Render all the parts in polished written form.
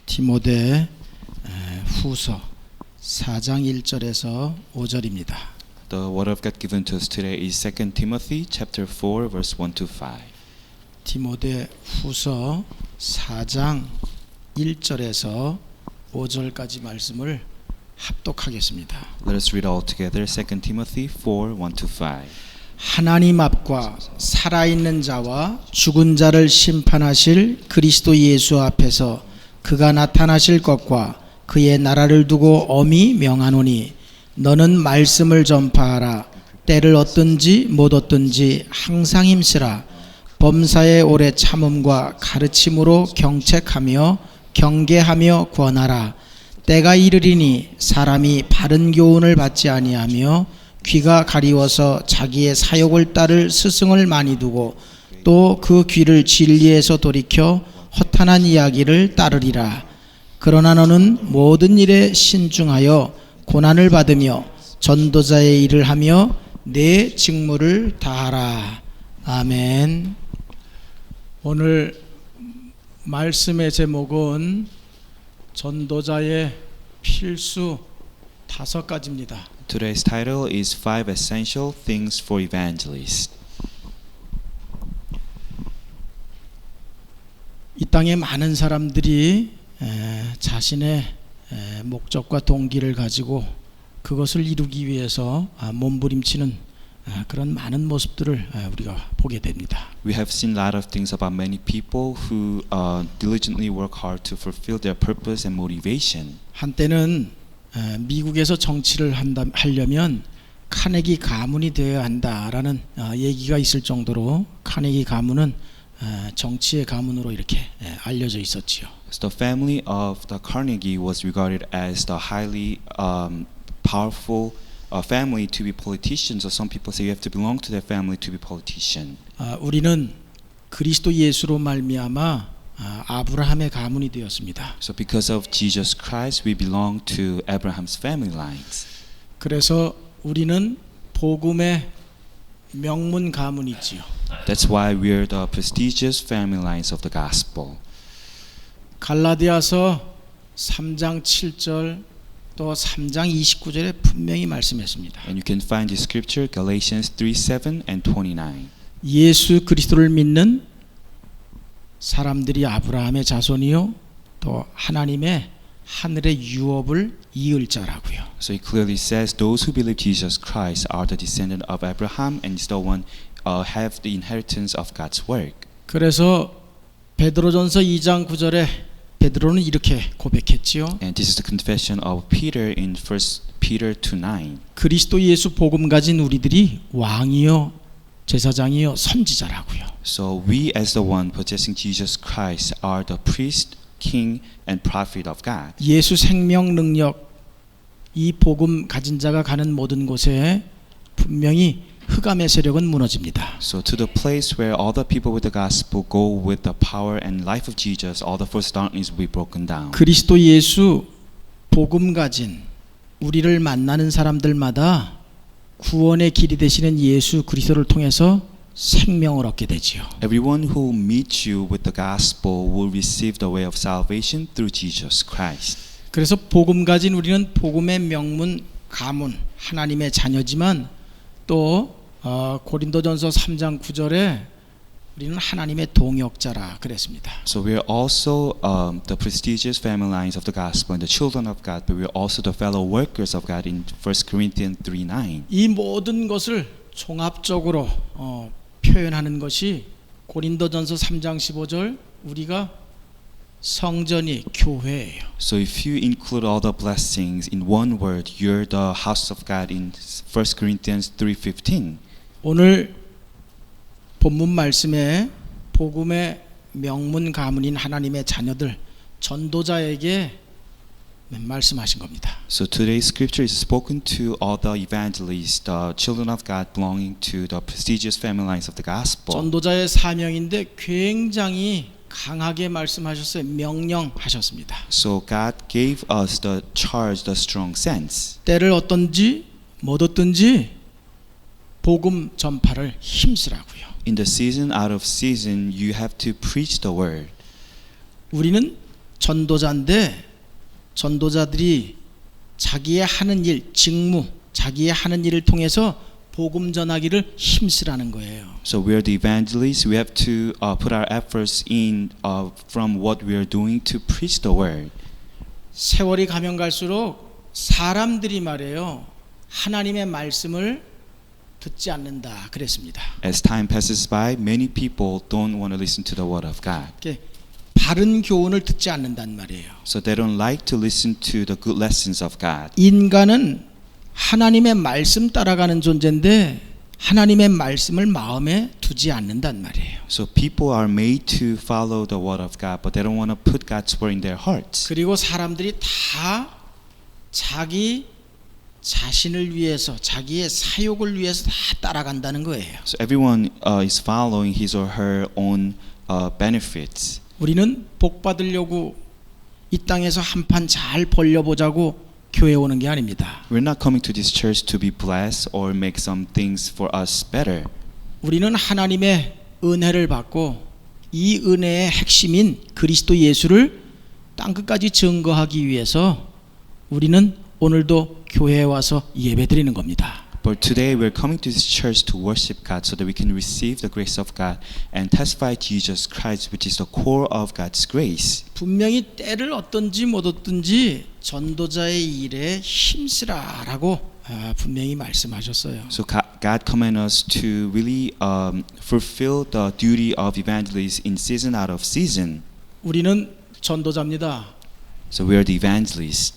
디모데 후서 4장 1절에서 5절입니다. The word of God given to us today is 2 Timothy chapter 4 verse 1 to 5. 디모데 후서 4장 1절에서 5절까지 말씀을 합독하겠습니다. Let us read all together 2 Timothy 4 1 to 5. 하나님 앞과 살아있는 자와 죽은 자를 심판하실 그리스도 예수 앞에서 그가 나타나실 것과 그의 나라를 두고 엄히 명하노니 너는 말씀을 전파하라. 때를 얻든지 못 얻든지 항상 힘쓰라. 범사에 오래 참음과 가르침으로 경책하며 경계하며 권하라. 때가 이르리니 사람이 바른 교훈을 받지 아니하며 귀가 가리워서 자기의 사욕을 따를 스승을 많이 두고 또 그 귀를 진리에서 돌이켜 허탄한 이야기를 따르리라. 그러나 너는 모든 일에 신중하여 고난을 받으며 전도자의 일을 하며 내 직무를 다하라. 아멘. 오늘 말씀의 제목은 전도자의 필수 5가지입니다. Today's title is 5 essential things for evangelists. 이 땅에 많은 사람들이 자신의 목적과 동기를 가지고 그것을 이루기 위해서 몸부림치는 그런 많은 모습들을 우리가 보게 됩니다. We have seen a lot of things about many people who diligently work hard to fulfill their purpose and motivation. 한때는 미국에서 정치를 하려면 카네기 가문이 되어야 한다라는 얘기가 있을 정도로 카네기 가문은 정치의 가문으로 이렇게 알려져 있었지요. So the family of the Carnegie was regarded as the highly powerful family to be politicians. So some people say you have to belong to that family to be politician. 우리는 그리스도 예수로 말미암아 아브라함의 가문이 되었습니다. So because of Jesus Christ, we belong to Abraham's family lines. 그래서 우리는 복음의 명문 가문이지요. That's why we're the prestigious family lines of the gospel. 갈라디아서 3장 7절 또 3장 29절에 분명히 말씀했습니다. And you can find the scripture Galatians 3:7 and 29. 예수 그리스도를 믿는 사람들이 아브라함의 자손이요 또 하나님의 하늘의 유업을 이을 자라고요. So it clearly says those who believe Jesus Christ are the descendant of Abraham and is the one have the inheritance of God's work. 그래서 베드로전서 2장 9절에 베드로는 이렇게 고백했지요. And this is the confession of Peter in 1 Peter 2:9. 그리스도 예수 복음 가진 우리들이 왕이요 제사장이요 선지자라고요. So we as the one possessing Jesus Christ are the priest, king and prophet of God. 예수 생명 능력 이 복음 가진 자가 가는 모든 곳에 분명히 흑암의 세력은 무너집니다. So to the place where all the people with the gospel go with the power and life of Jesus, all the force of darkness will be broken down. 그리스도 예수 복음 가진 우리를 만나는 사람들마다 구원의 길이 되시는 예수 그리스도를 통해서 생명을 얻게 되지요. Everyone who meets you with the gospel will receive the way of salvation through Jesus Christ. 그래서 복음 가진 우리는 복음의 명문 가문 하나님의 자녀지만 또 고린도전서 3장 9절에 우리는 하나님의 동역자라 그랬습니다. So we are also the prestigious family lines of the gospel and the children of God, but we are also the fellow workers of God in 1 Corinthians 3:9. 이 모든 것을 종합적으로 표현하는 것이 고린도전서 3장 15절 우리가 성전이 교회예요. So if you include all the blessings in one word, you're the house of God in 1 Corinthians 3:15. 오늘 본문 말씀에 복음의 명문 가문인 하나님의 자녀들 전도자에게 말씀하신 겁니다. So today's scripture is spoken to all the evangelists, the children of God belonging to the prestigious family lines of the gospel. 전도자의 사명인데 굉장히 강하게 말씀하셨어요. 명령하셨습니다. So God gave us the charge, the strong sense. 때를 얻든지 못 얻든지 복음 전파를 힘쓰라고요. In the season, out of season, you have to preach the word. 우리는 전도자인데 전도자들이 자기의 하는 일, 직무, 자기의 하는 일을 통해서 복음 전하기를 힘쓰라는 거예요. So we are the evangelists. We have to put our efforts in from what we are doing to preach the word. 세월이 가면 갈수록 사람들이 말해요. 하나님의 말씀을 듣지 않는다 그랬습니다. As time passes by, many people don't want to listen to the word of God. 이렇게 바른 교훈을 듣지 않는단 말이에요. So they don't like to listen to the good lessons of God. 인간은 하나님의 말씀 따라가는 존재인데 하나님의 말씀을 마음에 두지 않는단 말이에요. So people are made to follow the word of God, but they don't want to put God's word in their hearts. 그리고 사람들이 다 자기 자신을 위해서 자기의 사욕을 위해서 다 따라간다는 거예요. So everyone is following his or her own benefits. 우리는 복 받으려고 이 땅에서 한판 잘 벌려보자고 교회 오는 게 아닙니다. We're not coming to this church to be blessed or make some things for us better. 우리는 하나님의 은혜를 받고 이 은혜의 핵심인 그리스도 예수를 땅끝까지 증거하기 위해서 우리는 오늘도 교회에 와서 예배드리는 겁니다. But today we're coming to this church to worship God so that we can receive the grace of God and testify Jesus Christ, which is the core of God's grace. 분명히 때를 얻든지 못 얻든지 전도자의 일에 힘쓰라라고 분명히 말씀하셨어요. So God commanded us to really fulfill the duty of evangelists in season out of season. 우리는 전도자입니다. So we are the evangelists.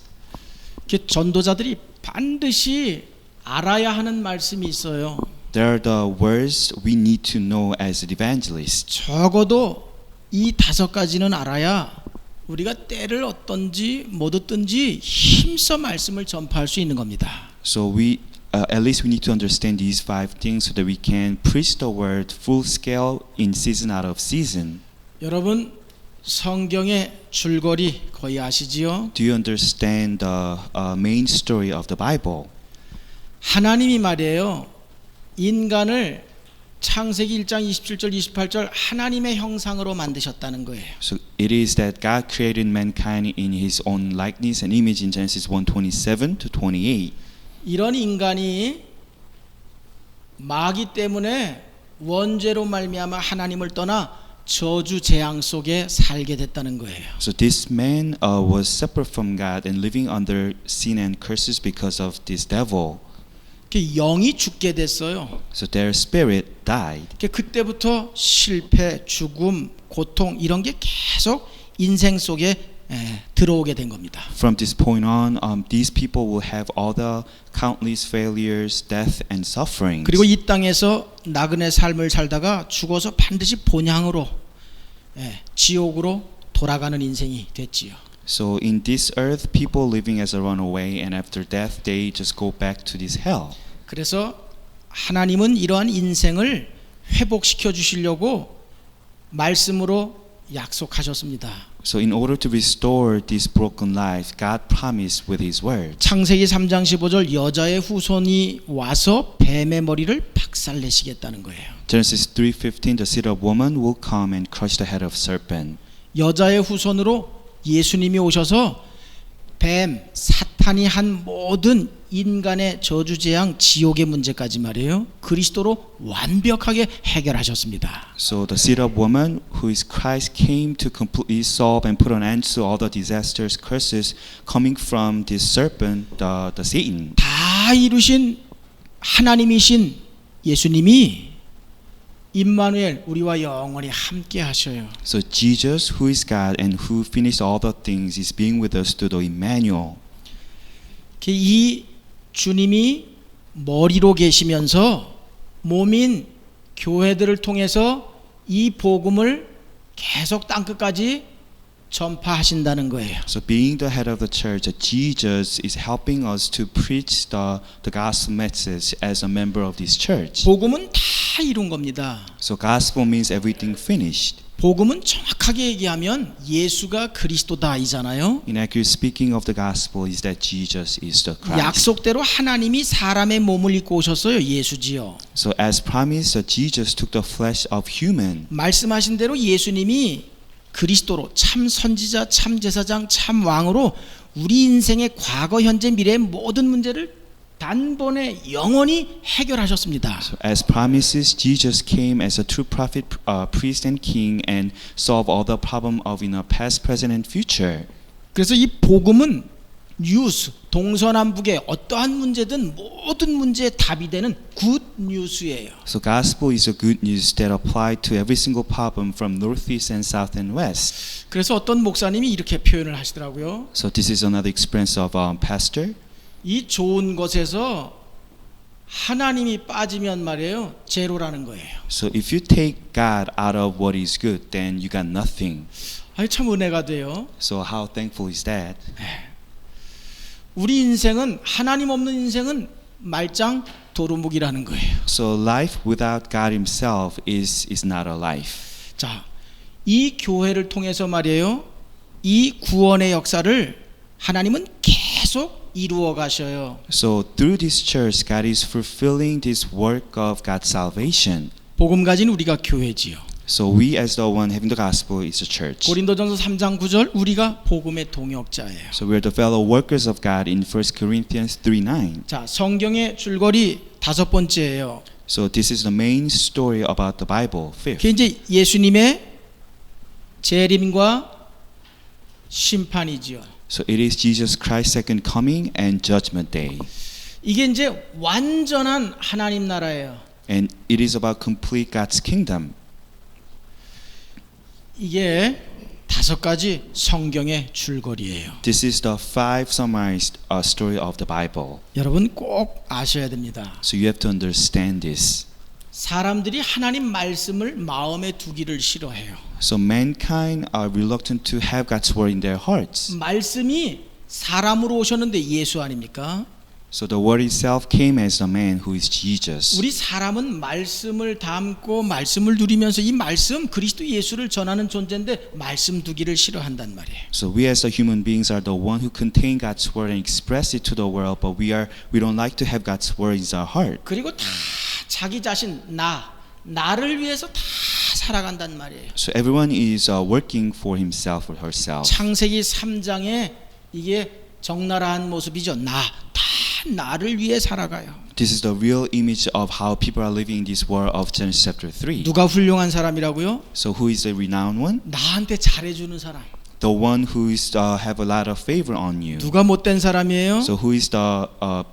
전도자들이 반드시 알아야 하는 말씀이 있어요. There are the words we need to know as evangelists. 적어도 이 5가지는 알아야 우리가 때를 얻든지 못 얻든지 힘써 말씀을 전파할 수 있는 겁니다. So we at least we need to understand these 5 things so that we can preach the word full scale in season out of season. 여러분 성경의 줄거리 거의 아시지요? Do you understand the main story of the Bible? 하나님이 말이에요. 인간을 창세기 1장 27절 28절 하나님의 형상으로 만드셨다는 거예요. So it is that God created mankind in His own likeness and image in Genesis 1:27 to 28. 이런 인간이 마귀 때문에 원죄로 말미암아 하나님을 떠나 저주 재앙 속에 살게 됐다는 거예요. So this man was separate from God and living under sin and curses because of this devil. 영이 죽게 됐어요. So their spirit died. 그때부터 실패, 죽음, 고통 이런 게 계속 인생 속에 들어오게 된 겁니다. From this point on, these people will have all the countless failures, death, and sufferings. 그리고 이 땅에서 나그네 삶을 살다가 죽어서 반드시 본향으로 지옥으로 돌아가는 인생이 됐지요. So in this earth, people living as a runaway, and after death, they just go back to this hell. 그래서 하나님은 이러한 인생을 회복시켜 주시려고 말씀으로 약속하셨습니다. So in order to restore this broken life, God promised with His word. 창세기 3장 15절 여자의 후손이 와서 뱀의 머리를 박살내시겠다는 거예요. Genesis 3:15, the seed of woman will come and crush the head of serpent. 여자의 후손으로 예수님이 오셔서 뱀, 사탄이 한 모든 인간의 저주재앙, 지옥의 문제까지 말이에요. 그리스도로 완벽하게 해결하셨습니다. So the seed of woman, who is Christ, came to completely solve and put an end to all the disasters, curses coming from this serpent, the Satan. 다 이루신 하나님이신 예수님이 임마누엘 우리와 영원히 함께 하셔요. So Jesus, who is God and who finished all the things, is being with us through the Emmanuel. 이 주님이 머리로 계시면서 몸인 교회들을 통해서 이 복음을 계속 땅끝까지 전파하신다는 거예요. So being the head of the church, Jesus is helping us to preach the gospel message as a member of this church. 복음은 다 이룬 겁니다. So gospel means everything finished. 복음은 정확하게 얘기하면 예수가 그리스도다이잖아요. In accurate speaking of the gospel is that Jesus is the Christ. 약속대로 하나님이 사람의 몸을 입고 오셨어요. 예수지요. So as promised, Jesus took the flesh of human. 말씀하신 대로 예수님이 그리스도로 참 선지자, 참 제사장, 참 왕으로 우리 인생의 과거, 현재, 미래의 모든 문제를 단번에 영원히 해결하셨습니다. So as promises, Jesus came as a true prophet, priest, and king, and solve all the problem of in our past, present, and future. 그래서 이 복음은 뉴스, 동서남북의 어떠한 문제든 모든 문제의 답이 되는 굿 뉴스예요. So gospel is a good news that apply to every single problem from northeast and south and west. 그래서 어떤 목사님이 이렇게 표현을 하시더라고요. So this is another experience of pastor. 이 좋은 것에서 하나님이 빠지면 말이에요, 제로라는 거예요. So if you take God out of what is good, then you got nothing. 아니 참 은혜가 돼요. So how thankful is that? 우리 인생은 하나님 없는 인생은 말짱 도루묵이라는 거예요. So life without God Himself is not a life. 자, 이 교회를 통해서 말이에요, 이 구원의 역사를 하나님은 계속 이루어 가셔요. So through this church, God is fulfilling this work of God's salvation. 복음 가진 우리가 교회지요. So we as the one having the gospel is the church. 고린도전서 3장 9절 우리가 복음의 동역자예요. So we're the fellow workers of God in 1 Corinthians 3:9. 자, 성경의 줄거리 다섯 번째예요. So this is the main story about the Bible. Fifth. 그게 이제 예수님의 재림과 심판이지요. So it is Jesus Christ's second coming and judgment day. 이게 이제 완전한 하나님 나라예요. And it is about complete God's kingdom. 이게 다섯 가지 성경의 줄거리예요. This is the five summarized story of the Bible. 여러분 꼭 아셔야 됩니다. So you have to understand this. 사람들이 하나님 말씀을 마음에 두기를 싫어해요. So mankind are reluctant to have God's word in their hearts. 말씀이 사람으로 오셨는데 예수 아닙니까? So the word itself came as a man who is Jesus. 우리 사람은 말씀을 담고 말씀을 누리면서 이 말씀 그리스도 예수를 전하는 존재인데 말씀 두기를 싫어한단 말이에요. So we as the human beings are the one who contain God's word and express it to the world, but we don't like to have God's word in our heart. 그리고 다 자기 자신 나를 위해서 다 살아간단 말이에요. So everyone is working for himself or herself. 창세기 3장에 이게 적나라한 모습이죠. 다 나를 위해 살아가요. This is the real image of how people are living in this world of Genesis chapter 3. 누가 훌륭한 사람이라고요? So who is the renowned one? 나한테 잘해주는 사람. The one who is have a lot of favor on you. 누가 못된 사람이에요? So who is the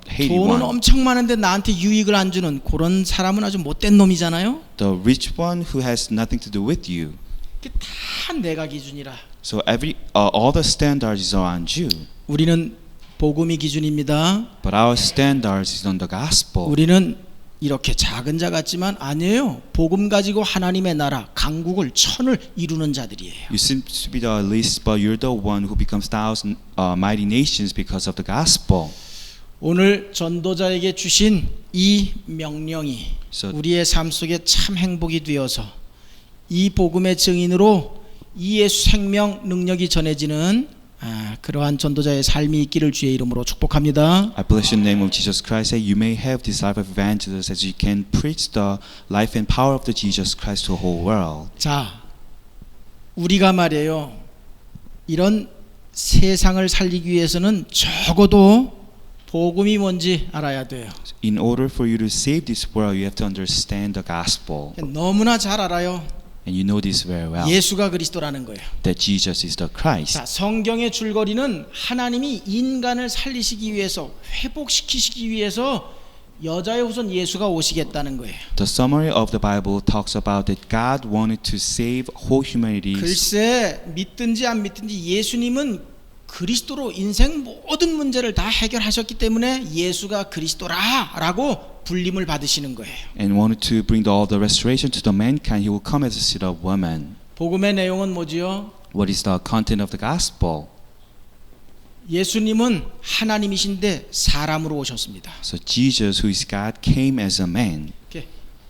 hated 돈은 one? 엄청 많은데 나한테 유익을 안 주는 그런 사람은 아주 못된 놈이잖아요. The rich one who has nothing to do with you. 그게 다 내가 기준이라. So all the standards are on you. 우리는 복음이 기준입니다. But our standards is on the gospel. 우리는 이렇게 작은 자 같지만 아니에요. 복음 가지고 하나님의 나라, 강국을 천을 이루는 자들이에요. You seem to be the least, but you're the one who becomes thousand mighty nations because of the gospel. 오늘 전도자에게 주신 이 명령이 우리의 삶 속에 참 행복이 되어서 이 복음의 증인으로 이 예수 생명 능력이 전해지는 그러한 전도자의 삶이 있기를 주의 이름으로 축복합니다. I bless the name of Jesus Christ that you may have this life of evangelist as you can preach the life and power of the Jesus Christ to the whole world. 자, 우리가 말이에요. 이런 세상을 살리기 위해서는 적어도 복음이 뭔지 알아야 돼요. In order for you to save this world, you have to understand the gospel. 너무나 잘 알아요. And you know this very well. 예수가 그리스도라는 거예요. That Jesus is the Christ. 자, 성경의 줄거리는 하나님이 인간을 살리시기 위해서 회복시키시기 위해서 여자의 후손 예수가 오시겠다는 거예요. The summary of the Bible talks about that God wanted to save whole humanity. 글쎄 믿든지 안 믿든지 예수님은 그리스도로 인생 모든 문제를 다 해결하셨기 때문에 예수가 그리스도라라고 불림을 받으시는 거예요. And wanted to bring all the restoration to the mankind. He will come as a seed of woman. 복음의 내용은 뭐지요? What is the content of the gospel? 예수님은 하나님이신데 사람으로 오셨습니다. So Jesus, who is God, came as a man.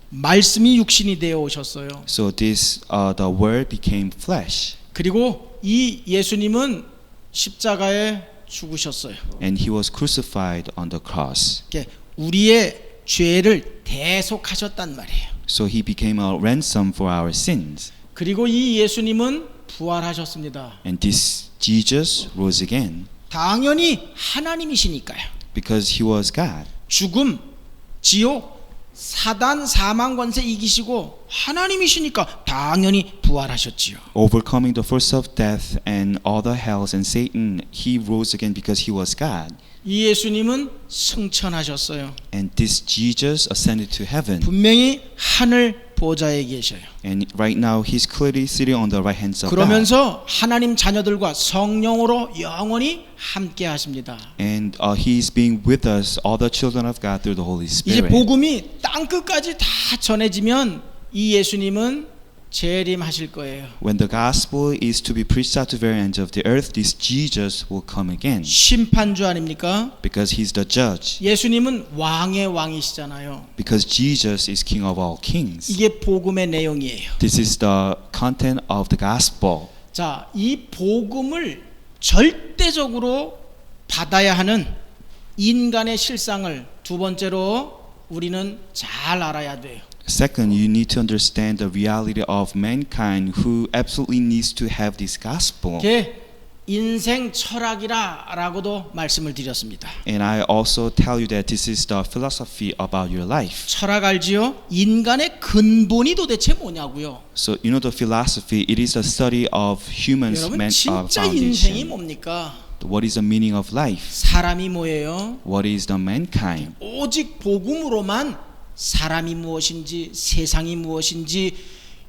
말씀이 육신이 되어 오셨어요. So this the word became flesh. 그리고 이 예수님은 십자가에 죽으셨어요. And he was crucified on the cross. 우리의 죄를 대속하셨단 말이에요. So he became a ransom for our sins. 그리고 이 예수님은 부활하셨습니다. And this Jesus rose again 당연히 하나님이시니까요. because he was God. 죽음, 지옥, 사단, 사망 권세 이기시고 하나님이시니까 당연히 부활하셨지요. Overcoming the force of death and all the hells and Satan, he rose again because he was God. 이 예수님은 승천하셨어요. And this Jesus ascended to heaven. 분명히 하늘 보좌에 계셔요. And right now he's clearly sitting on the right hand of God. 그러면서 하나님 자녀들과 성령으로 영원히 함께 하십니다. And he's being with us, all the children of God, through the Holy 이제 Spirit. 복음이 땅 끝까지 다 전해지면 이 예수님은 재림하실 거예요. When the gospel is to be preached out to the very ends of the earth, this Jesus will come again. 심판주 아닙니까? Because he's the judge. 예수님은 왕의 왕이시잖아요. Because Jesus is King of all kings. 이게 복음의 내용이에요. This is the content of the gospel. 자, 이 복음을 절대적으로 받아야 하는 인간의 실상을 두 번째로 우리는 잘 알아야 돼요. Second, you need to understand the reality of mankind who absolutely needs to have this gospel. 이게 인생 철학이라고도 말씀을 드렸습니다. And I also tell you that this is the philosophy about your life. 철학 알지요? 인간의 근본이 도대체 뭐냐고요? So you know the philosophy, it is the study of humans' 여러분 진짜 인생이 foundation. 뭡니까? What is the meaning of life? 사람이 뭐예요? What is the mankind? 오직 복음으로만 사람이 무엇인지 세상이 무엇인지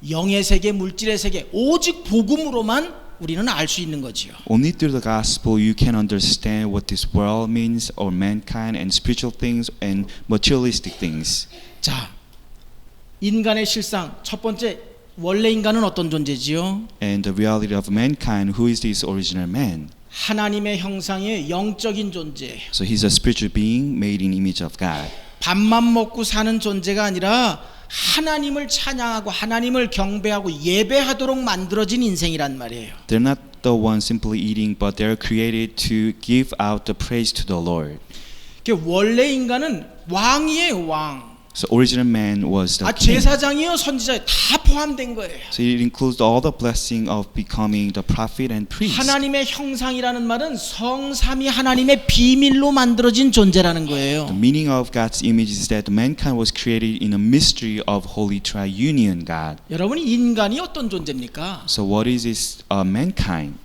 영의 세계 물질의 세계 오직 복음으로만 우리는 알 수 있는 거지요. Only through the gospel you can understand what this world means, or mankind, and spiritual things and materialistic things. 자, 인간의 실상 첫 번째 원래 인간은 어떤 존재지요? And the reality of mankind, who is this original man? 하나님의 형상의 영적인 존재. So he's a spiritual being made in image of God. 밥만 먹고 사는 존재가 아니라 하나님을 찬양하고 하나님을 경배하고 예배하도록 만들어진 인생이란 말이에요. They're not the ones simply eating, but they're created to give out the praise to the Lord. 원래 인간은 왕이에요, 왕. So original man was the 아, king. 제사장이요, 선지자요, 다 포함된 거예요. So it includes all the blessing of becoming the prophet and priest. 하나님의 형상이라는 말은 성삼위 하나님의 비밀로 만들어진 존재라는 거예요. The meaning of God's image is that mankind was created in a mystery of Holy Triunion God. 여러분, 인간이 어떤 존재입니까? So what is this mankind?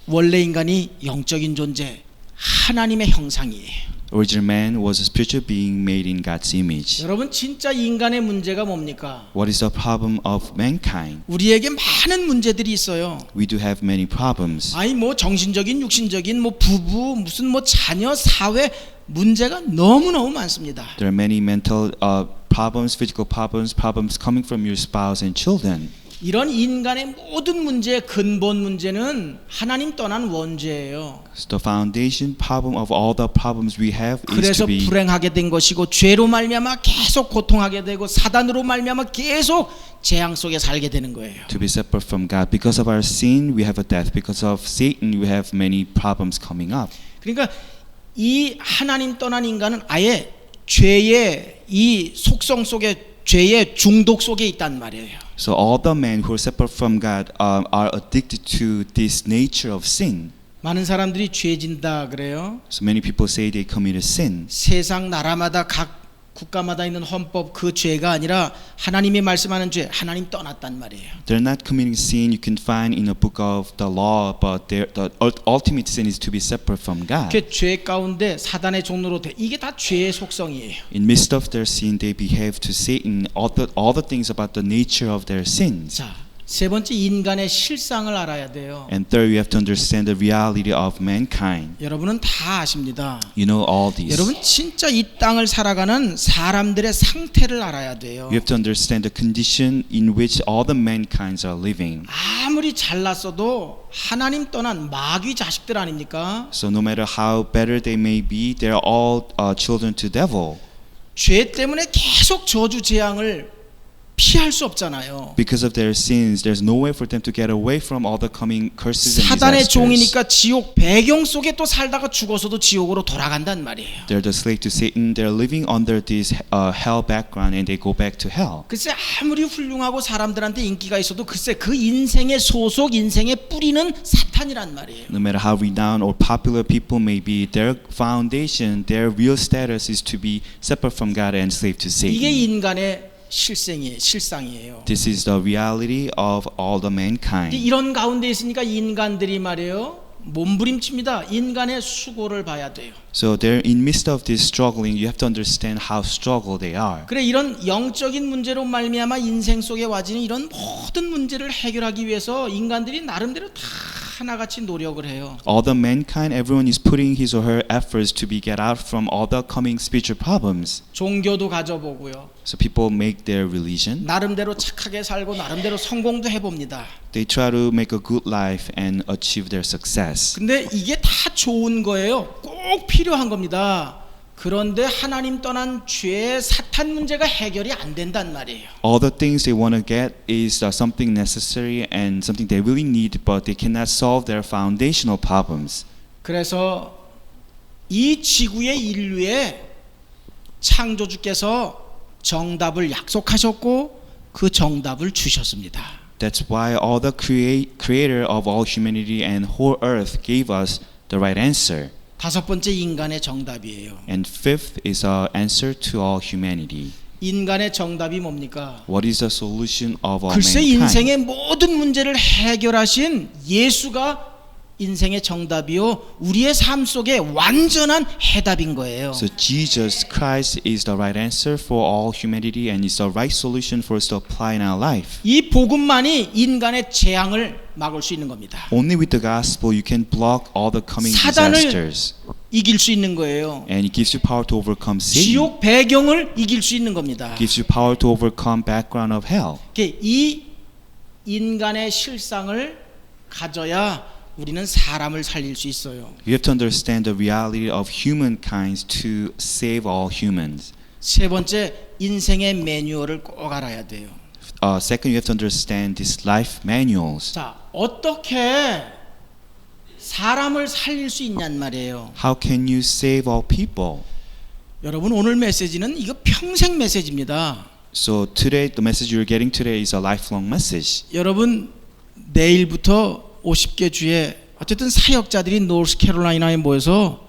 원래 인간이 영적인 존재, 하나님의 형상이에요. Original man was a spiritual being made in God's image. 여러분, 진짜 인간의 문제가 뭡니까? What is the problem of mankind? 우리에게 많은 문제들이 있어요. We do have many problems. 아니 뭐 정신적인, 육신적인, 뭐 부부, 무슨 뭐 자녀, 사회 문제가 너무너무 많습니다. There are many mental problems, physical problems, problems coming from your spouse and children. 이런 인간의 모든 문제의 근본 문제는 하나님 떠난 원죄예요. So the foundation problem of all the problems we have is 그래서 to be 불행하게 된 것이고 죄로 말미암아 계속 고통하게 되고 사단으로 말미암아 계속 재앙 속에 살게 되는 거예요. to be separate from God. Because of our sin, we have a death. Because of Satan, we have many problems coming up. 그러니까 이 하나님 떠난 인간은 아예 죄의 이 속성 속에 죄의 중독 속에 있단 말이에요. So all the men who are separate from God are addicted to this nature of sin. 많은 사람들이 죄 진다 그래요. So many people say they committed sin. 세상 나라마다 각 국가마다 있는 헌법 그 죄가 아니라 하나님이 말씀하는 죄, 하나님 떠났단 말이에요. They're not committing sin you can find in a book of the law, but the ultimate sin is to be separate from God. 그 죄 가운데 사단의 종로로 돼. 이게 다 죄의 속성이에요. In midst of their sin, they behave to Satan. All the things about the nature of their sins. 자, 세 번째 인간의 실상을 알아야 돼요. And third, you have to understand the reality of mankind. 여러분은 다 아십니다. You know all these. 여러분 진짜 이 땅을 살아가는 사람들의 상태를 알아야 돼요. You have to understand the condition in which all the mankinds are living. 아무리 잘났어도 하나님 떠난 마귀 자식들 아닙니까? So no matter how better they may be, they are all children to devil. 죄 때문에 계속 저주 재앙을 피할 수 없잖아요. Because of their sins, there's no way for them to get away from all the coming curses and 사단의 disasters. 종이니까 지옥 배경 속에 또 살다가 죽어서도 지옥으로 돌아간단 말이에요. They're the slave to Satan. They're living under this hell background, and they go back to hell. 글쎄 아무리 훌륭하고 사람들한테 인기가 있어도 글쎄 그 인생의 소속, 인생의 뿌리는 사탄이란 말이에요. No matter how renowned or popular people may be, their foundation, their real status is to be separate from God and slave to 이게 Satan. 인간의 실상이에요. This is the reality of all the mankind. 이런 가운데 있으니까 인간들이 말이에요. 몸부림칩니다. 인간의 수고를 봐야 돼요. So they're in midst of this struggling. You have to understand how struggle they are. 그래 이런 영적인 문제로 말미암아 인생 속에 와지는 이런 모든 문제를 해결하기 위해서 인간들이 나름대로 다 하나같이 노력을 해요. All the mankind, everyone is putting his or her efforts to be get out from all the coming spiritual problems. 종교도 가져보고요. So people make their religion. 나름대로 착하게 살고 나름대로 성공도 해봅니다. They try to make a good life and achieve their success. 근데 이게 다 좋은 거예요. 꼭 필요한 겁니다. 그런데 하나님 떠난 죄, 사탄 문제가 해결이 안 된단 말이에요. All the things they want to get is something necessary and something they really need, but they cannot solve their foundational problems. 그래서 이 지구의 인류에 창조주께서 정답을 약속하셨고 그 정답을 주셨습니다. That's why all the creator of all humanity and whole earth gave us the right answer. 다섯 번째 인간의 정답이에요. And fifth is our answer to all humanity. 인간의 정답이 뭡니까? What is the solution of all 글쎄 mankind? 인생의 모든 문제를 해결하신 예수가 인생의 정답이요. 우리의 삶 속에 완전한 해답인 거예요. So Jesus Christ is the right answer for all humanity and is the right solution for us to apply in our life. 이 복음만이 인간의 재앙을 막을 수 있는 겁니다. Only with the gospel you can block all the coming 사단을 disasters. 이길 수 있는 거예요. And it gives you power to overcome sin. 지옥 배경을 이길 수 있는 겁니다. It gives you power to overcome background of hell. 이 인간의 실상을 가져야 우리는 사람을 살릴 수 있어요. You have to understand the reality of humankind to save all humans. 세 번째, 인생의 매뉴얼을 꼭 알아야 돼요. Second, you have to understand these life manuals. 자, 어떻게 사람을 살릴 수 있냔 말이에요. How can you save all people? 여러분 오늘 메시지는 이거 평생 메시지입니다. So today, the message you're getting today is a lifelong message. 여러분 내일부터 50개 주에 어쨌든 사역자들이 노스캐롤라이나에 모여서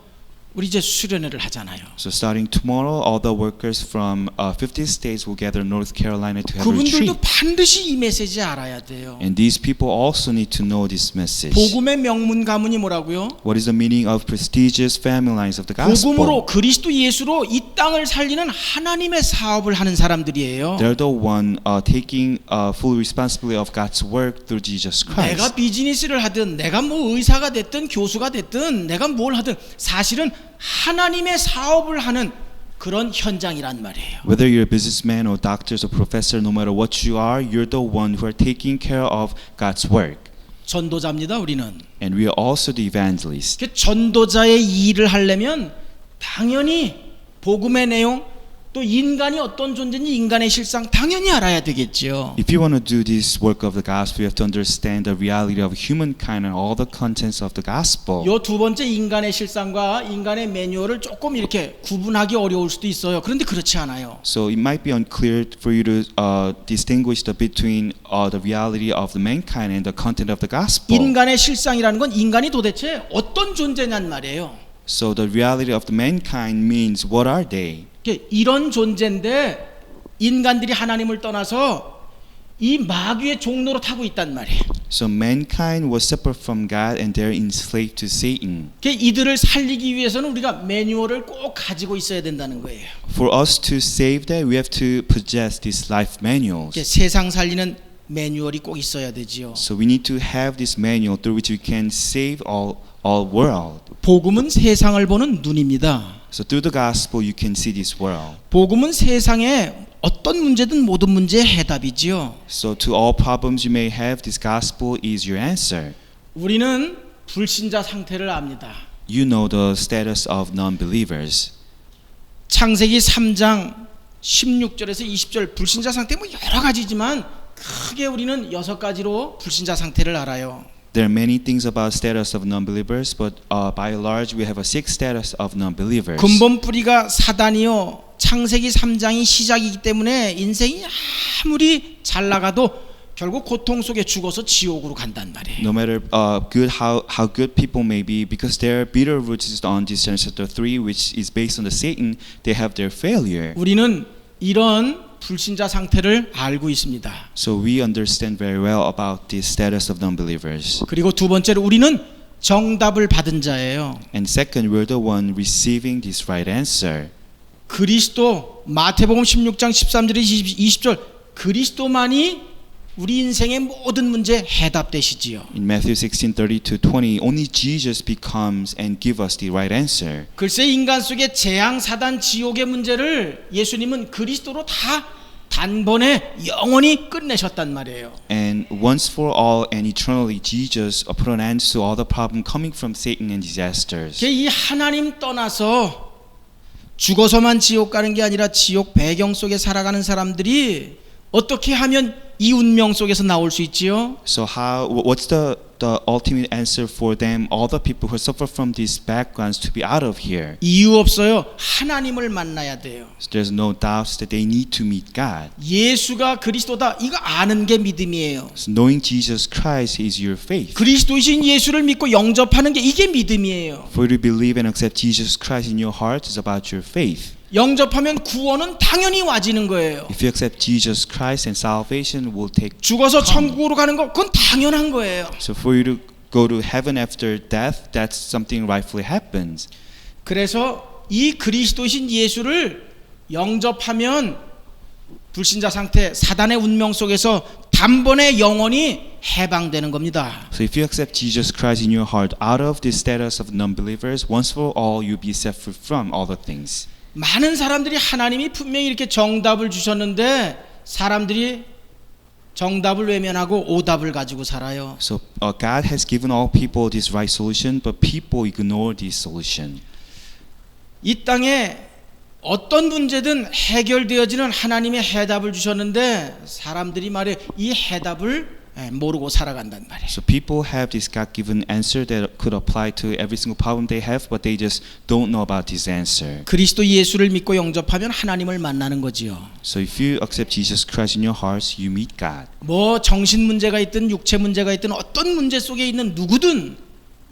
우리 이제 수련회를 하잖아요. So starting tomorrow, all the workers from 50 states will gather in North Carolina to have a 그분들도 retreat. 반드시 이 메시지 알아야 돼요. And these people also need to know this message. 복음의 명문 가문이 뭐라고요? What is the meaning of prestigious family lines of the gospel? 복음으로 그리스도 예수로 이 땅을 살리는 하나님의 사업을 하는 사람들이에요. They're the one taking full responsibility of God's work through Jesus Christ. 내가 비즈니스를 하든 내가 뭐 의사가 됐든 교수가 됐든 내가 뭘 하든 사실은 하나님의 사업을 하는 그런 현장이란 말이에요. Whether you're a businessman or doctors or professor, no matter what you are, you're the one who are taking care of God's work. 전도자입니다, 우리는. And we are also the evangelists. 그 전도자의 일을 하려면 당연히 복음의 내용 또 인간이 어떤 존재인지 인간의 실상 당연히 알아야 되겠죠. If you want to do this work of the gospel, you have to understand the reality of humankind and all the contents of the gospel. 요 두 번째 인간의 실상과 인간의 매뉴얼을 조금 이렇게 구분하기 어려울 수도 있어요. 그런데 그렇지 않아요. So it might be unclear for you to distinguish between the reality of the mankind and the content of the gospel. 인간의 실상이라는 건 인간이 도대체 어떤 존재냔 말이에요. So the reality of the mankind means what are they? 이런 존재인데 인간들이 하나님을 떠나서 이 마귀의 종로로 타고 있단 말이에요. So mankind was separate from God and they're enslaved to Satan. 이들을 살리기 위해서는 우리가 매뉴얼을 꼭 가지고 있어야 된다는 거예요. For us to save that, we have to possess these life manuals. 세상 살리는 매뉴얼이 꼭 있어야 되지요. So we need to have this manual through which we can save all world. 복음은 세상을 보는 눈입니다. So through the gospel you can see this world. 복음은 세상에 어떤 문제든 모든 문제의 해답이지요. So to all problems you may have, this gospel is your answer. 우리는 불신자 상태를 압니다. You know the status of non-believers. 창세기 3장 16절에서 20절 불신자 상태 뭐 여러 가지지만 크게 우리는 6가지로 불신자 상태를 알아요. There are many things about status of non-believers, but by and large, we have a 6 status of non-believers. 근본 뿌리가 사단이요. 창세기 3장이 시작이기 때문에 인생이 아무리 잘 나가도 결국 고통 속에 죽어서 지옥으로 간단 말이에요. No matter how good people may be, because their bitter roots is on this Genesis chapter 3, which is based on the Satan, they have their failure. 우리는 이런 불신자 상태를 알고 있습니다. So we understand very well about this status of non-believers. 그리고 두 번째로 우리는 정답을 받은 자예요. And second, we're the one receiving this right answer. 그리스도 마태복음 16장 13절에서 20절 그리스도만이 우리 인생의 모든 문제 해답되시지요. In Matthew 16:30-20, only Jesus becomes and give us the right answer. 글쎄 인간 속의 재앙, 사단, 지옥의 문제를 예수님은 그리스도로 다 단번에 영원히 끝내셨단 말이에요. And once for all and eternally, Jesus put an end to all the problem coming from Satan and disasters. 이 하나님 떠나서 죽어서만 지옥 가는 게 아니라 지옥 배경 속에 살아가는 사람들이 어떻게 하면 이 운명 속에서 나올 수 있지요? So what's the ultimate answer for them, all the people who suffer from these backgrounds, to be out of here? 이유 없어요. 하나님을 만나야 돼요. So there's no doubt that they need to meet God. 예수가 그리스도다. 이거 아는 게 믿음이에요. So knowing Jesus Christ is your faith. 그리스도이신 예수를 믿고 영접하는 게 이게 믿음이에요. For you to believe and accept Jesus Christ in your heart is about your faith. 영접하면 구원은 당연히 와지는 거예요. If you accept Jesus Christ, and salvation will take. 죽어서 천국으로 가는 거 그건 당연한 거예요. So for you to go to heaven after death, that's something rightfully happens. 그래서 이 그리스도신 예수를 영접하면 불신자 상태, 사단의 운명 속에서 단번에 영원히 해방되는 겁니다. So if you accept Jesus Christ in your heart, out of this status of non-believers, once for all you'll be set free from all the things. 많은 사람들이 하나님이 분명히 이렇게 정답을 주셨는데 사람들이 정답을 외면하고 오답을 가지고 살아요. So God has given all people this right solution, but people ignore this solution. 이 땅에 어떤 문제든 해결되어지는 하나님의 해답을 주셨는데 사람들이 말해 이 해답을 모르고 살아간단 말이에요. So people have this God-given answer that could apply to every single problem they have, but they just don't know about this answer. 그리스도 예수를 믿고 영접하면 하나님을 만나는 거지요. So if you accept Jesus Christ in your hearts, you meet God. 뭐 정신 문제가 있든 육체 문제가 있든 어떤 문제 속에 있는 누구든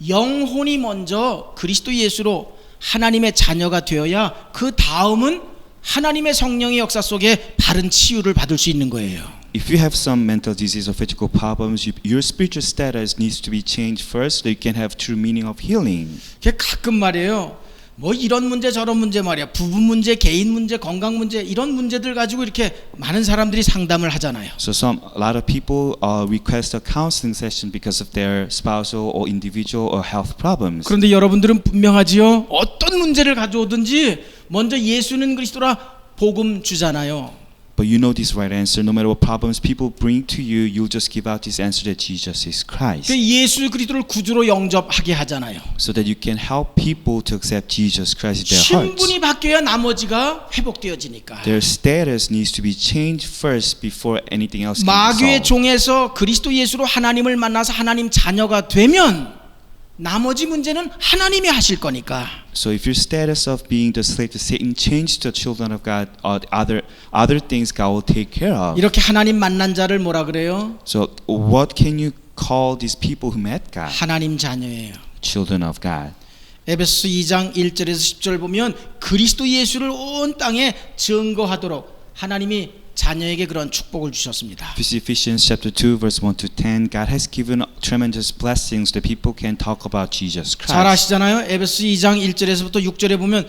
영혼이 먼저 그리스도 예수로 하나님의 자녀가 되어야 그 다음은 하나님의 성령의 역사 속에 바른 치유를 받을 수 있는 거예요. If you have some mental disease or physical problems, your spiritual status needs to be changed first so you can have true meaning of healing. 가끔 말이에요. 뭐 이런 문제 저런 문제 말이야. 부부 문제, 개인 문제, 건강 문제 이런 문제들 가지고 이렇게 많은 사람들이 상담을 하잖아요. So a lot of people request a counseling session because of their spousal or individual or health problems. 그런데 여러분들은 분명하지요. 어떤 문제를 가져오든지 먼저 예수는 그리스도라 복음 주잖아요. But you know this right answer. No matter what problems people bring to you, you'll just give out this answer that Jesus is Christ. 예수 그리스도를 구주로 영접하게 하잖아요. So that you can help people to accept Jesus Christ in their hearts. 신분이 바뀌어야 나머지가 회복되어지니까. Their status needs to be changed first before anything else can be 마귀의 solved. 종에서 그리스도 예수로 하나님을 만나서 하나님 자녀가 되면 나머지 문제는 하나님이 하실 거니까. So if your status of being the slave to Satan changed to children of God, other things God will take care of. 이렇게 하나님 만난 자를 뭐라 그래요? So what can you call these people who met God? 하나님 자녀예요. Children of God. 에베소서 2장 1절에서 10절 보면 그리스도 예수를 온 땅에 증거하도록 하나님이 자녀에게 그런 축복을 주셨습니다. Ephesians chapter 2 verse 1 to 10, God has given tremendous blessings that people can talk about Jesus Christ. 잘 아시잖아요. 에베소서 2장 1절에서부터 6절에 보면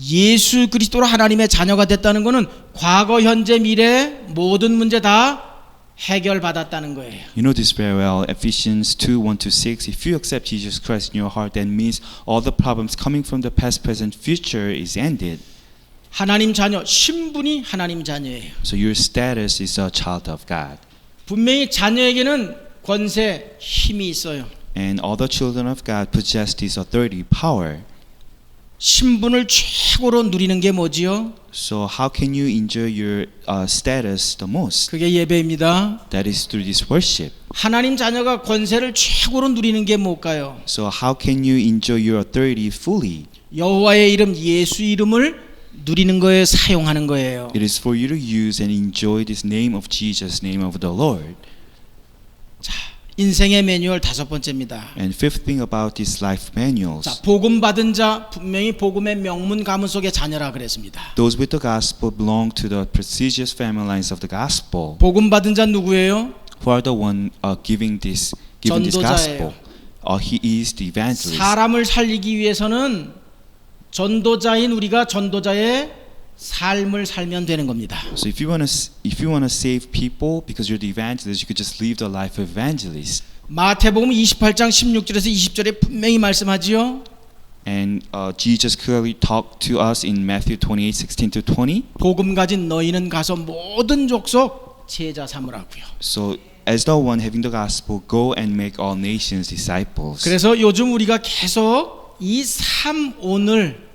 예수 그리스도로 하나님의 자녀가 됐다는 것은 과거, 현재, 미래 모든 문제 다 해결받았다는 거예요. You know this very well. Ephesians 2, 1 to 6. If you accept Jesus Christ in your heart, that means all the problems coming from the past, present, future is ended. 하나님 자녀, 신분이 하나님 자녀예요. So your status is a child of God. 분명히 자녀에게는 권세, 힘이 있어요. And all the children of God possess this authority, power. 신분을 최고로 누리는 게 뭐지요? So how can you enjoy your status the most? 그게 예배입니다. That is through this worship. 하나님 자녀가 권세를 최고로 누리는 게 뭘까요? So how can you enjoy your authority fully? 여호와의 이름 예수 이름을 누리는 거에 사용하는 거예요. It is for you to use and enjoy this name of Jesus, name of the Lord. 자, 인생의 매뉴얼 다섯 번째입니다. And fifth thing about these life manuals. 자, 복음 받은 자 분명히 복음의 명문 가문 속의 자녀라 그랬습니다. Those with the gospel belong to the prestigious family lines of the gospel. 복음 받은 자 누구예요? Who are the one giving this gospel? He is the evangelist. 사람을 살리기 위해서는 전도자인 우리가 전도자의 삶을 살면 되는 겁니다. So if you want to save people because you're the evangelist, you could just live the life of evangelist. 마태복음 28장 16절에서 20절에 분명히 말씀하지요. And Jesus clearly talked to us in Matthew 28:16-20. 복음 가진 너희는 가서 모든 족속 제자 삼으라고요. So as the one having the gospel, go and make all nations disciples. 그래서 요즘 우리가 계속 이 3오늘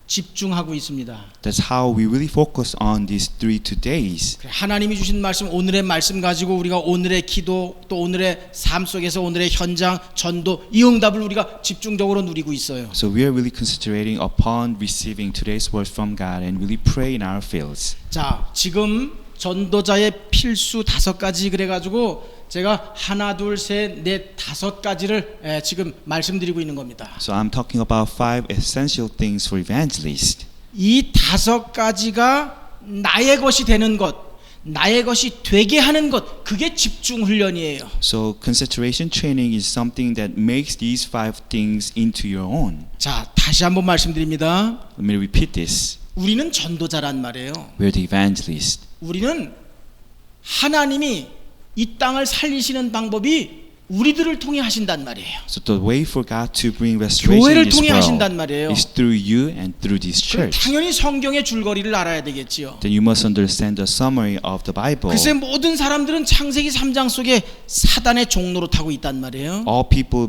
집중하고 있습니다. That's how we really focus on these 3 days. 하나님이 주신 말씀, 오늘의 말씀 가지고 우리가 오늘의 기도 또 오늘의 삶 속에서 오늘의 현장 전도 이 응답을 우리가 집중적으로 누리고 있어요. So we are really concentrating upon receiving today's word from God and really pray in our fields. 자, 지금 전도자의 필수 5가지 그래가지고 제가 하나, 둘, 셋, 넷, 5가지를 지금 말씀드리고 있는 겁니다. So I'm talking about 5 essential things for evangelists. 이 5가지가 나의 것이 되는 것, 나의 것이 되게 하는 것, 그게 집중 훈련이에요. So concentration training is something that makes these 5 things into your own. 자, 다시 한번 말씀드립니다. Let me repeat this. 우리는 전도자란 말이에요. We're the evangelist. 우리는 하나님이 이 땅을 살리시는 방법이 우리들을 통해 하신단 말이에요. So the way for God to bring restoration in 교회를 this 통해 world 하신단 말이에요. is through you and through this 그럼 church. 당연히 성경의 줄거리를 알아야 되겠지요. Then you must understand the summary of the Bible. 글쎄 모든 사람들은 창세기 3장 속에 사단의 종로로 타고 있단 말이에요. All people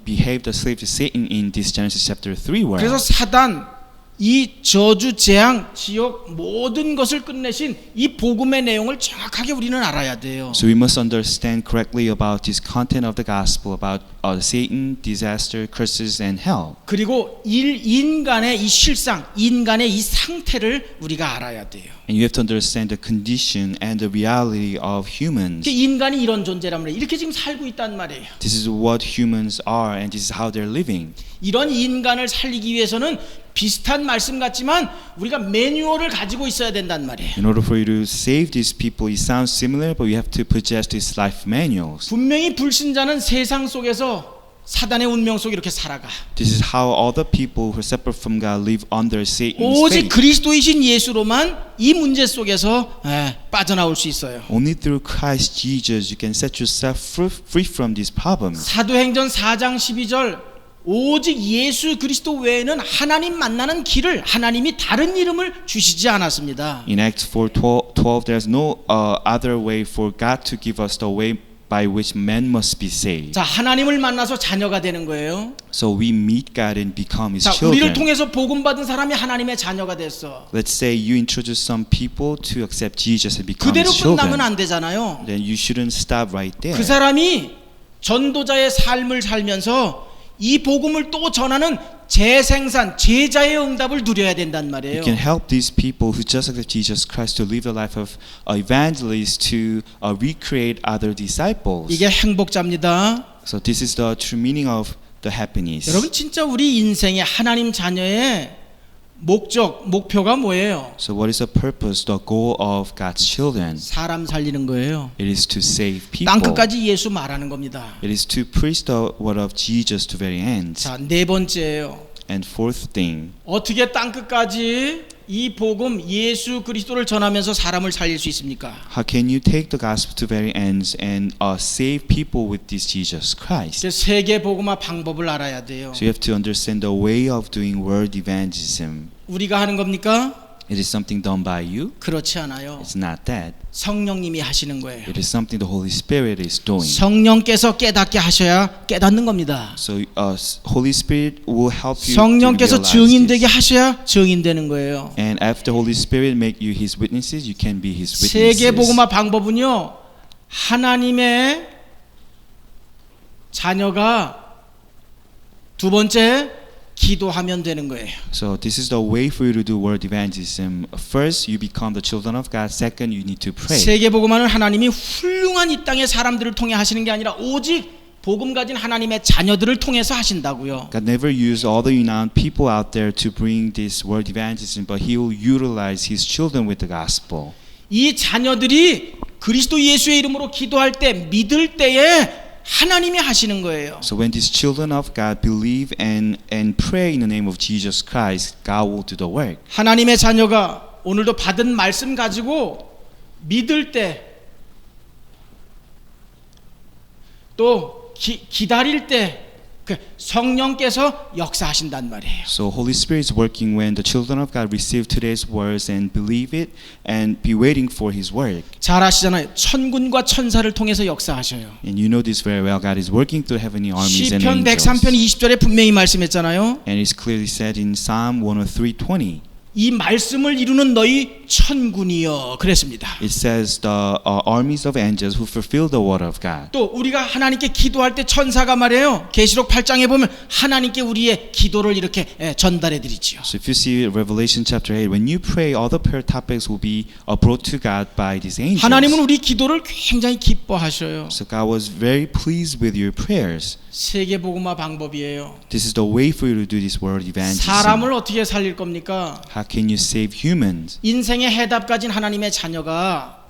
behave the slave to Satan in this Genesis chapter 3 world. 그래서 사단 이 저주, 재앙, 지옥 모든 것을 끝내신 이 복음의 내용을 정확하게 우리는 알아야 돼요. So we must understand correctly about this content of the gospel about Satan, disaster, curses, and hell. 그리고 인간의 이 실상, 인간의 이 상태를 우리가 알아야 돼요. And you have to understand the condition and the reality of humans. 인간이 이런 존재란 말이에요. 이렇게 지금 살고 있단 말이에요. This is what humans are and this is how they're living. 이런 인간을 살리기 위해서는 비슷한 말씀 같지만 우리가 매뉴얼을 가지고 있어야 된단 말이에요. In order for you to save these people, it sounds similar, but you have to possess these life manuals. 분명히 불신자는 세상 속에서 사단의 운명 속에 이렇게 살아가. This is how all the people who are separate from God live under Satan's 오직 fate. 그리스도이신 예수로만 이 문제 속에서 빠져나올 수 있어요. Only through Christ Jesus you can set yourself free from these problems. 사도행전 4장 12절 오직 예수 그리스도 외에는 하나님 만나는 길을 하나님이 다른 이름을 주시지 않았습니다. In Acts 4:12, there's no other way for God to give us the way by which man must be saved. 자, 하나님을 만나서 자녀가 되는 거예요. So we meet God and become His 자, children. 우리를 통해서 복음 받은 사람이 하나님의 자녀가 됐어. Let's say you introduce some people to accept Jesus and become 그대로 His 끝나면 children. 안 되잖아요. Then you shouldn't stop right there. 그 사람이 전도자의 삶을 살면서 이 복음을 또 전하는 재생산, 제자의 응답을 누려야 된단 말이에요. You can help these people who just accept Jesus Christ to live the life of evangelists to recreate other disciples. 이게 행복자입니다. So this is the true meaning of the happiness. 여러분 진짜 우리 인생의 하나님 자녀의 목표가 뭐예요? So what is the purpose, the goal of God's children? 사람 살리는 거예요. It is to save people. 땅 끝까지 예수 말하는 겁니다. It is to preach the word of Jesus to very ends. 자, 네 번째예요. And fourth thing, 어떻게 땅 끝까지 이 복음 예수 그리스도를 전하면서 사람을 살릴 수 있습니까? how can you take the gospel to very ends and save people with this Jesus Christ? 세계 복음화 방법을 알아야 돼요. So you have to understand the way of doing word evangelism. 우리가 하는 겁니까? It is something done by you. 그렇지 않아요. It's not that. 성령님이 하시는 거예요. It is something the Holy Spirit is doing. 성령께서 깨닫게 하셔야 깨닫는 겁니다. So Holy Spirit will help you to 성령께서 realize 증인되게 this. 하셔야 증인되는 거예요. And after Holy Spirit make you His witnesses, you can be His 세계 witnesses. 복음화 방법은요. 하나님의 자녀가 두 번째 기도하면 되는 거예요. So this is the way for you to do word evangelism. First, you become the children of God. Second, you need to pray. 세계 복음화는 하나님이 훌륭한 이 땅의 사람들을 통해 하시는 게 아니라 오직 복음 가진 하나님의 자녀들을 통해서 하신다고요. God never used all the renowned people out there to bring this word evangelism, but He will utilize His children with the gospel. 이 자녀들이 그리스도 예수의 이름으로 기도할 때 믿을 때에 하나님이 하시는 거예요. So when these children of God believe and pray in the name of Jesus Christ, God will do the work. 하나님의 자녀가 오늘도 받은 말씀 가지고 믿을 때 또 기다릴 때 그 성령께서 역사하신단 말이에요. So Holy Spirit is working when the children of God receive today's words and believe it and be waiting for His work. 잘 아시잖아요. 천군과 천사를 통해서 역사하셔요. And you know this very well. God is working through heavenly armies and 시편 angels. 103편 20절에 분명히 말씀했잖아요. And it's clearly said in Psalm 103:20. 이 말씀을 이루는 너희 천군이여 그랬습니다. It says the armies of angels who fulfill the word of God. 또 우리가 하나님께 기도할 때 천사가 말해요. 계시록 8장에 보면 하나님께 우리의 기도를 이렇게 전달해 드리지요. So if you see Revelation chapter 8, when you pray, all the prayer topics will be brought to God by these angels. 하나님은 우리 기도를 굉장히 기뻐하셔요. So God was very pleased with your prayers. 세계 복음화 방법이에요. This is the way for you to do this word evangelism. 사람을 어떻게 살릴 겁니까? How can you save humans? 인생의 해답 가진 하나님의 자녀가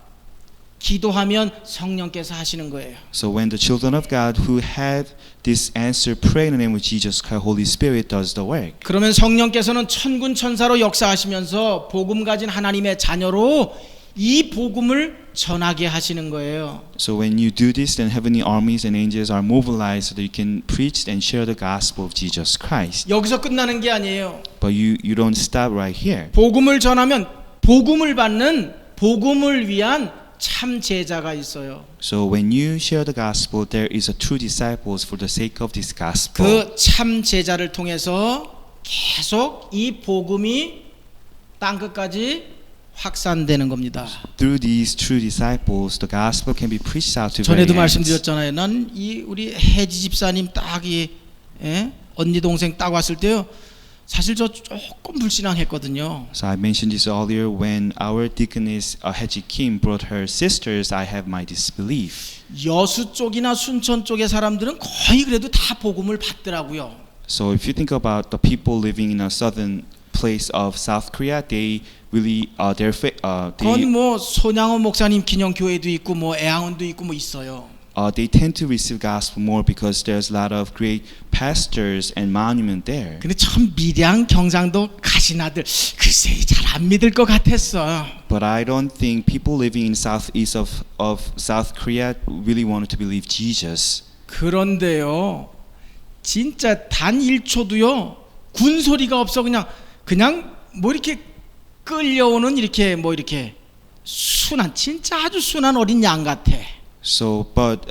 기도하면 성령께서 하시는 거예요. So when the children of God who have this answer pray in the name of Jesus Christ, Holy Spirit does the work. 그러면 성령께서는 천군 천사로 역사하시면서 복음 가진 하나님의 자녀로 이 복음을 전하게 하시는 거예요. So when you do this, then heavenly armies and angels are mobilized so that you can preach and share the gospel of Jesus Christ. 여기서 끝나는 게 아니에요. But you don't stop right here. 복음을 전하면 복음을 받는 복음을 위한 참 제자가 있어요. So when you share the gospel, there is a true disciples for the sake of this gospel. 그 참 제자를 통해서 계속 이 복음이 땅 끝까지 확산되는 겁니다. Through these true disciples, the gospel can be preached out to 전에도 very ends. 말씀드렸잖아요. 난 이 우리 혜지 집사님 딱이 언니 동생 딱 왔을 때요. 사실 저 조금 불신앙했거든요. So I mentioned this earlier when our deaconess Haji Kim brought her sisters. I have my disbelief. 여수 쪽이나 순천 쪽의 사람들은 거의 그래도 다 복음을 받더라고요. So if you think about the people living in a southern place of South Korea, they really 그건 뭐 손양호 목사님 기념교회도 있고 뭐 애양원도 있고 뭐 있어요. they tend to receive gospel more because there's a lot of great pastors and monument there. 근데 참 밀양 경상도 가신 아들 글쎄 잘 안 믿을 것 같았어. But I don't think people living in southeast of South Korea really wanted to believe Jesus. 그런데요, 진짜 단 1초도요 군 소리가 없어 그냥 뭐 이렇게 끌려오는 이렇게 뭐 이렇게 순한 진짜 아주 순한 어린 양 같아. So, but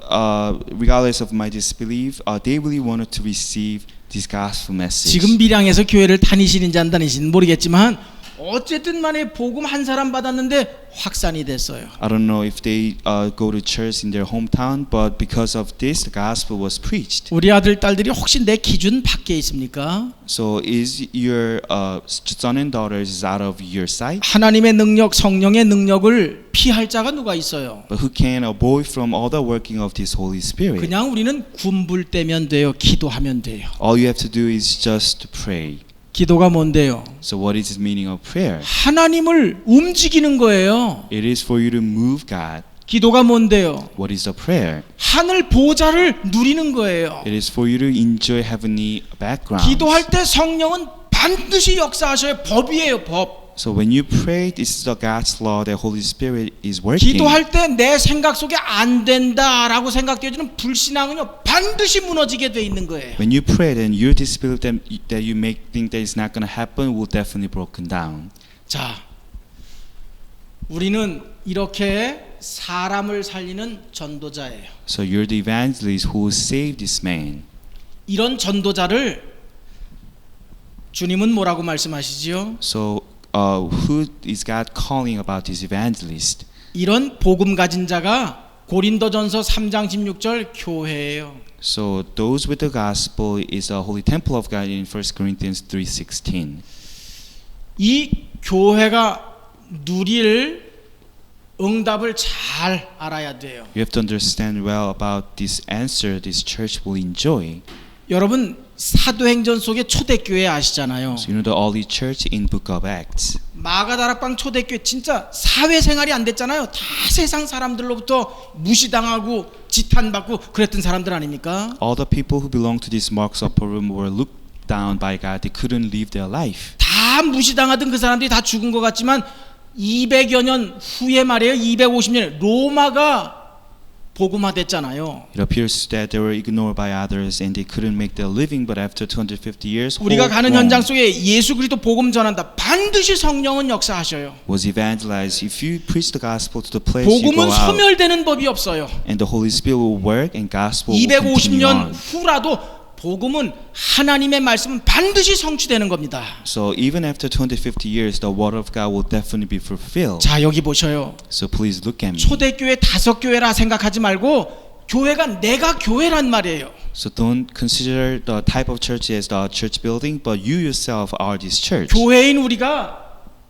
regardless of my disbelief, they really wanted to receive this gospel message. 지금 밀양에서 교회를 다니시는지 안 다니시는지 모르겠지만 어쨌든 만에 복음 한 사람 받았는데 확산이 됐어요. I don't know if they go to church in their hometown, but because of this, the gospel was preached. 우리 아들 딸들이 혹시 내 기준 밖에 있습니까? So, is your son and daughters out of your sight? 하나님의 능력, 성령의 능력을 피할 자가 누가 있어요? But who can avoid from all the working of this Holy Spirit? 그냥 우리는 군불대면 돼요. 기도하면 돼요. All you have to do is just to pray. 기도가 뭔데요? So what is the meaning of prayer? 하나님을 움직이는 거예요. It is for you to move God. 기도가 뭔데요? What is the prayer? 하늘 보좌를 누리는 거예요. It is for you to enjoy heavenly background. 기도할 때 성령은 반드시 역사하셔야 법이에요, 법. So when you pray, this is the God's law that Holy Spirit is working. 기도할 때 내 생각 속에 안 된다라고 생각되어지는 불신앙은요 반드시 무너지게 돼 있는 거예요. When you pray, then your disbelief that you may think that it's not going to happen will definitely broken down. 자, 우리는 이렇게 사람을 살리는 전도자예요. So you're the evangelist who saved this man. 이런 전도자를 주님은 뭐라고 말씀하시지요? So who is God calling about this evangelist? 이런 복음 가진 자가 고린도전서 3장 16절 교회예요. So those with the gospel is the holy temple of God in 1 Corinthians 3:16. 이 교회가 누릴 응답을 잘 알아야 돼요. You have to understand well about this answer this church will enjoy. 여러분 사도행전 속의 초대교회 아시잖아요. So you know the early church in Book of Acts. 마가다락방 초대교회 진짜 사회생활이 안 됐잖아요. 다 세상 사람들로부터 무시당하고 지탄받고 그랬던 사람들 아닙니까? All the people who belonged to this Mark's upper room were looked down by God. They couldn't live their life. 다 무시당하던 그 사람들이 다 죽은 것 같지만 200여 년 후에 말이에요. 250년 로마가 복음화됐잖아요. It appears that they were ignored by others and they couldn't make their living. But after 250 years, 우리가 whole 가는 Rome 현장 속에 예수 그리스도 복음 전한다. 반드시 성령은 역사하셔요. was evangelized. If you preach the gospel to the place you go 복음은 out, 소멸되는 법이 없어요. and the Holy Spirit will work and gospel will continue 250년 on. 후라도 복음은 하나님의 말씀은 반드시 성취되는 겁니다. So even after 250 years, the word of God will definitely be fulfilled. 자, 여기 보셔요. So please look at me. 초대교회 5교회라 생각하지 말고 교회가 내가 교회란 말이에요. So don't consider the type of church as the church building, but you yourself are this church. 교회인 우리가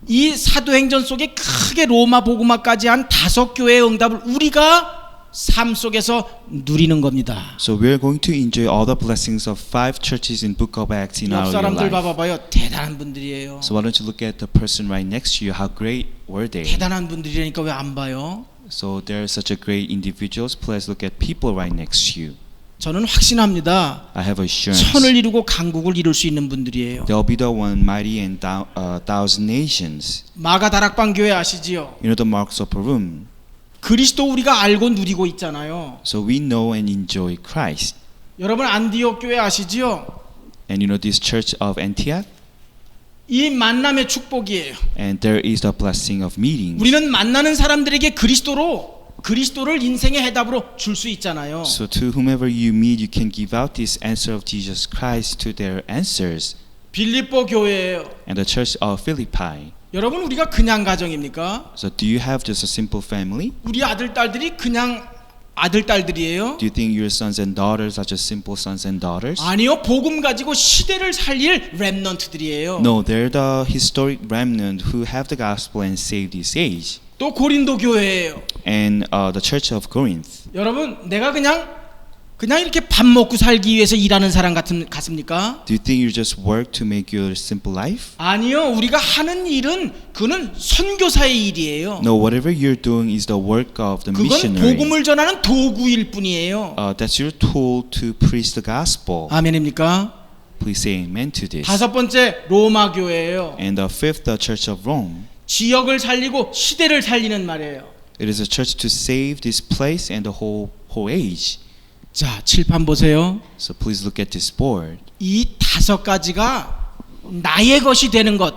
이 사도행전 속에 크게 로마 복음화까지 한 5교회의 응답을 우리가 삶 속에서 누리는 겁니다. So we're going to enjoy all the blessings of 5 churches in Book of Acts in 옆 our 사람들 life. 봐봐요. 대단한 분들이에요. So why don't you look at the person right next to you? How great were they? 대단한 분들이라니까 왜 안 봐요? So they're such a great individuals. Please look at people right next to you. 저는 확신합니다. I have assurance. 천을 이루고 강국을 이룰 수 있는 분들이에요. They'll be the one mighty and thousand nations. 마가다락방 교회 아시지요? You know the Mark's upper room. 그리스도 우리가 알고 누리고 있잖아요. So we know and enjoy Christ. 여러분 안디옥 교회 아시지요? And you know this church of Antioch? 이 만남의 축복이에요. And there is the blessing of meetings. 우리는 만나는 사람들에게 그리스도를 인생의 해답으로 줄 수 있잖아요. So to whomever you meet, you can give out this answer of Jesus Christ to their answers. 빌립보 교회예요. And the church of Philippi. 여러분 우리가 그냥 가정입니까? So do you have just a simple family? 우리 아들 딸들이 그냥 아들 딸들이에요? Do you think your sons and daughters are just simple sons and daughters? 아니요. 복음 가지고 시대를 살릴 렘넌트들이에요. No, they're the historic remnant who have the gospel and save this age. 또 고린도 교회예요. And the church of Corinth. 여러분 내가 그냥 이렇게 밥 먹고 살기 위해서 일하는 사람 같습니까? Do you think you just work to make your simple life? 아니요. 우리가 하는 일은 그는 선교사의 일이에요. No, whatever you're doing is the work of the 그건 missionary. 복음을 전하는 도구일 뿐이에요. That's your tool to preach the gospel. 아멘입니까? Please say amen to this. 5번째 로마 교회예요. And the fifth, the church of Rome. 지역을 살리고 시대를 살리는 말이에요. It is a church to save this place and the whole age. 자, 칠판 보세요. So please look at this board. 이 5가지가 나의 것이 되는 것.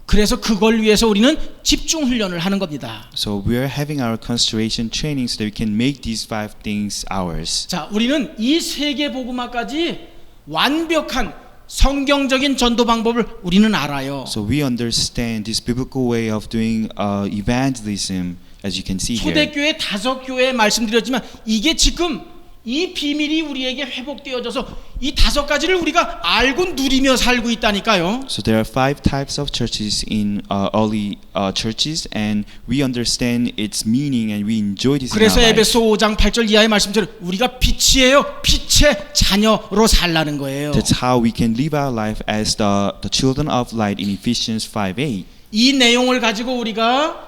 그래서 그걸 위해서 우리는 집중 훈련을 하는 겁니다. So we are having our concentration training so that we can make these 5 things ours. 자, 우리는 이 세계 복음화까지 완벽한 성경적인 전도 방법을 우리는 알아요. So we understand this biblical way of doing evangelism, as you can see here. 초대교회 5교회 말씀드렸지만 이게 지금 이 비밀이 우리에게 회복되어져서 이 5가지를 우리가 알고 누리며 살고 있다니까요. So there are 5 types of churches in early churches, and we understand its meaning and we enjoy this. 그래서 in our life. 에베소 5장 8절 이하의 말씀처럼 우리가 빛이에요. 빛의 자녀로 살라는 거예요. That's how we can live our life as the children of light in Ephesians 5:8. 이 내용을 가지고 우리가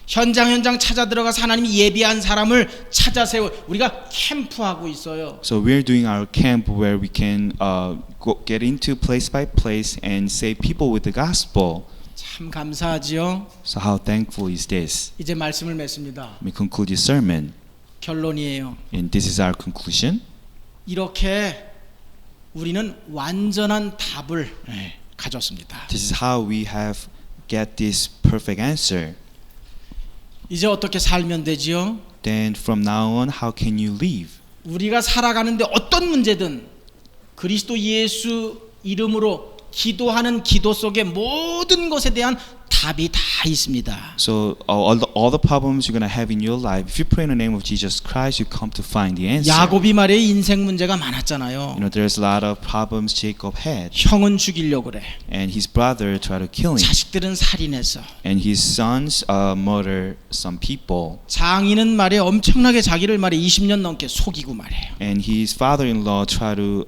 현장 찾아 들어가서 하나님이 예비한 사람을 찾아 세워 우리가 캠프하고 있어요. So we're doing our camp where we can get into place by place and save people with the gospel. 참 감사하지요. So how thankful is this? 이제 말씀을 맺습니다. Let me conclude this sermon. 결론이에요. And this is our conclusion. 이렇게 우리는 완전한 답을 가졌습니다. This is how we have get this perfect answer. 이제 어떻게 살면 되지요? then from now on, how can you live? 우리가 살아가는데 어떤 문제든 그리스도 예수 이름으로 기도하는 기도 속에 모든 것에 대한 답이 다 있습니다. So all the problems you're going to have in your life, if you pray in the name of Jesus Christ, you come to find the answer. 야곱이 말이에요. 인생 문제가 많았잖아요. You know, there's a lot of problems Jacob had, 형은 죽이려고 그래. and his brother tried to kill him, 자식들은 살인했어. and his sons murdered some people, 장인은 말이에요. 엄청나게 자기를 말이에요. 20년 넘게 속이고 말이에요. and his father-in-law tried to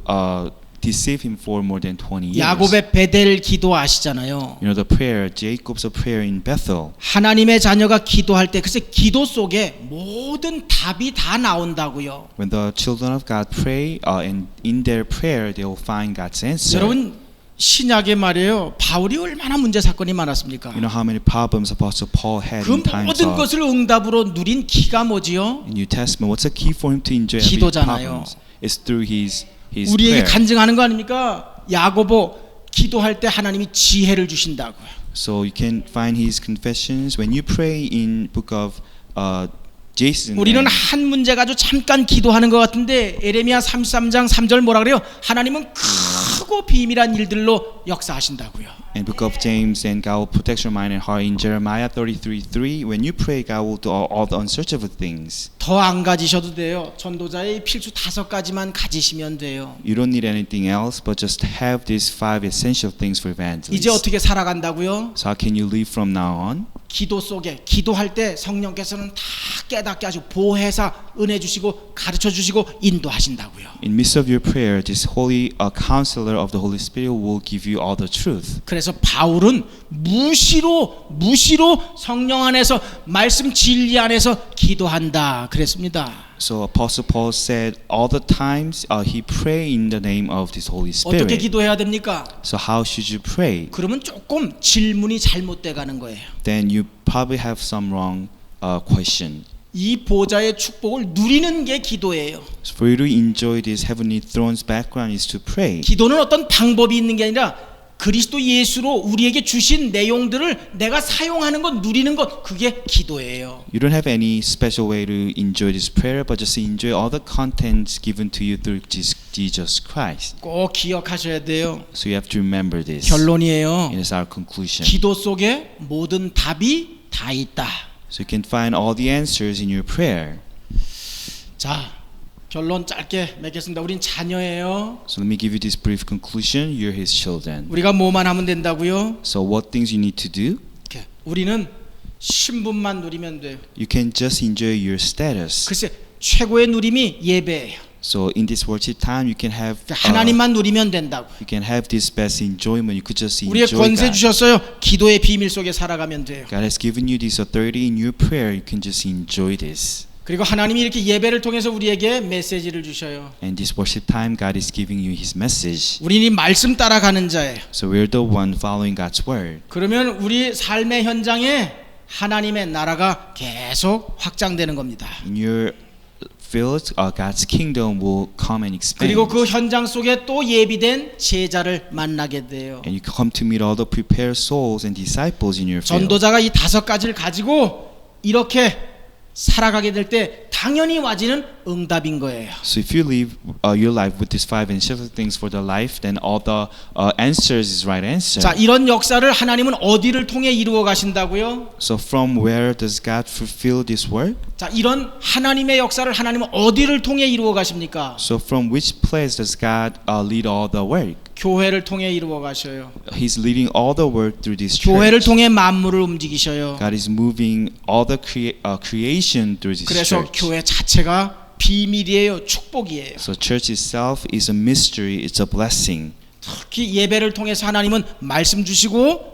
deceive him for more than 20 years. 야곱의 베델 기도 아시잖아요. You know the prayer, Jacob's prayer in Bethel. 하나님의 자녀가 기도할 때 글쎄 기도 속에 모든 답이 다 나온다고요. When the children of God pray, and in their prayer they will find God's answer. 여러분 신약의 말이에요. 바울이 얼마나 문제 사건이 많았습니까? You know how many problems Apostle Paul had 그 in times 모든 of 것을 응답으로 누린 기가 뭐지요? in New Testament. What's the key for him to enjoy every 기도잖아요. problems? It's through his 우리에게 prayer. 간증하는 거 아닙니까? 야고보 기도할 때 하나님이 지혜를 주신다고요. So you can find his confessions when you pray in book of Jason. 우리는 한 문제 가지고 잠깐 기도하는 것 같은데 에레미야 33장 3절 뭐라 그래요? 하나님은 크고 비밀한 일들로 역사하신다고요. And book of James, and God will protect your mind and heart. In Jeremiah 33:3, when you pray, God will do all the unsearchable things. 더 안 가지셔도 돼요. 전도자의 필수 5가지만 가지시면 돼요. You don't need anything else, but just have these 5 essential things for evangelists. 이제 어떻게 살아간다고요? So how can you live from now on? 기도 속에 기도할 때 성령께서는 다 깨닫게 하시고 보혜사 은혜 주시고 가르쳐 주시고 인도하신다고요. In midst of your prayer, this holy counselor of the Holy Spirit will give you all the truth. 그래서 바울은 무시로 성령 안에서 말씀 진리 안에서 기도한다 그랬습니다. So Apostle Paul said all the times he pray in the name of this Holy 어떻게 Spirit. 기도해야 됩니까? So how should you pray? 그러면 조금 질문이 잘못돼 가는 거예요. Then you probably have some wrong question. 이 보좌의 축복을 누리는 게 기도예요. So for you to enjoy this heavenly throne's background is to pray. 기도는 어떤 방법이 있는 게 아니라 그리스도 예수로 우리에게 주신 내용들을 내가 사용하는 것, 누리는 것, 그게 기도예요. You don't have any special way to enjoy this prayer, but just enjoy all the contents given to you through Jesus Christ. 꼭 기억하셔야 돼요. So you have to remember this. 결론이에요. And it's our conclusion. 기도 속에 모든 답이 다 있다. So you can find all the answers in your prayer. 자, 결론 짧게 맺겠습니다. 우린 자녀예요. So let me give you this brief conclusion. You're his children. 우리가 뭐만 하면 된다고요? So what things you need to do? 이렇게. 우리는 신분만 누리면 돼요. You can just enjoy your status. 글쎄, 최고의 누림이 예배예요. So in this worship time, you can have 하나님만 누리면 된다고. you can have this best enjoyment. You could just 우리의 enjoy 권세 God. 주셨어요. 기도의 비밀 속에 살아가면 돼요. God has given you this authority in your prayer. You can just enjoy this. 그리고 하나님이 이렇게 예배를 통해서 우리에게 메시지를 주셔요. And this worship time, God is giving you His message. 우리는 이 말씀 따라가는 자예요. So we're the one following God's word. 그러면 우리 삶의 현장에 하나님의 나라가 계속 확장되는 겁니다. In your field, God's kingdom will come and expand. 그리고 그 현장 속에 또 예비된 제자를 만나게 돼요. And you come to meet all the prepared souls and disciples in your field. 전도자가 이 5가지를 가지고 이렇게 살아가게 될 때 당연히 와지는 응답인 거예요. So if you live your life with these 5 essential things for the life, then all the answers is right answer. 자, 이런 역사를 하나님은 어디를 통해 이루어 가신다고요? So from where does God fulfill this work? 자, 이런 하나님의 역사를 하나님은 어디를 통해 이루어 가십니까? So from which place does God lead all the work? 교회를 통해 이루어 가셔요. He's leading all the work through this 교회를 church. 통해 만물을 움직이셔요. God is moving all the creation through this 그래서 church. 교회 자체가 비밀이에요. 축복이에요. So church itself is a mystery. It's a blessing. 특히 예배를 통해서 하나님은 말씀 주시고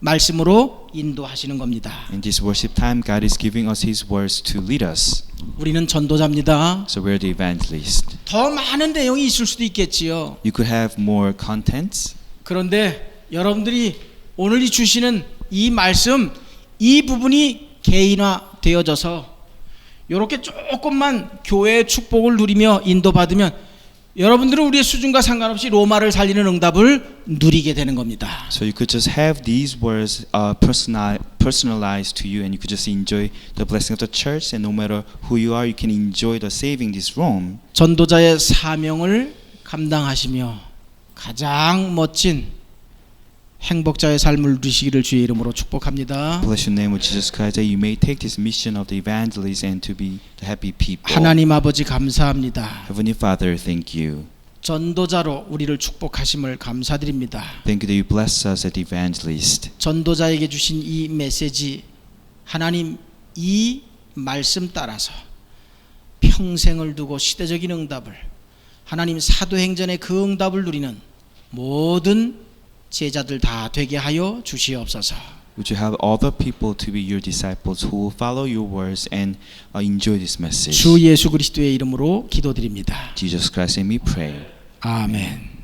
말씀으로 인도하시는 겁니다. In this worship time, God is giving us His words to lead us. 우리는 전도자입니다. So we're the evangelist. 더 많은 내용이 있을 수도 있겠지요. You could have more contents. 그런데 여러분들이 오늘 이 주시는 이 말씀 이 부분이 개인화되어져서 이렇게 조금만 교회의 축복을 누리며 인도받으면 여러분들은 우리의 수준과 상관없이 로마를 살리는 응답을 누리게 되는 겁니다. So you could just have these words personalized to you, and you could just enjoy the blessing of the church. And no matter who you are, you can enjoy the saving this Rome. 전도자의 사명을 감당하시며 가장 멋진 행복자의 삶을 누리시기를 주의 이름으로 축복합니다. Bless your name, Jesus Christ, that you may take this mission of the evangelist and to be the happy people. 하나님 아버지 감사합니다. Heavenly Father, thank you. 전도자로 우리를 축복하심을 감사드립니다. Thank you that you bless us as the evangelist. 전도자에게 주신 이 메시지, 하나님 이 말씀 따라서 평생을 두고 시대적인 응답을, 하나님 사도행전의 그 응답을 누리는 모든 제자들 다 되게 하여 주시옵소서. Would you have all the people to be your disciples who will follow your words and enjoy this message? 주 예수 그리스도의 이름으로 기도드립니다. Jesus Christ, and we pray. 아멘.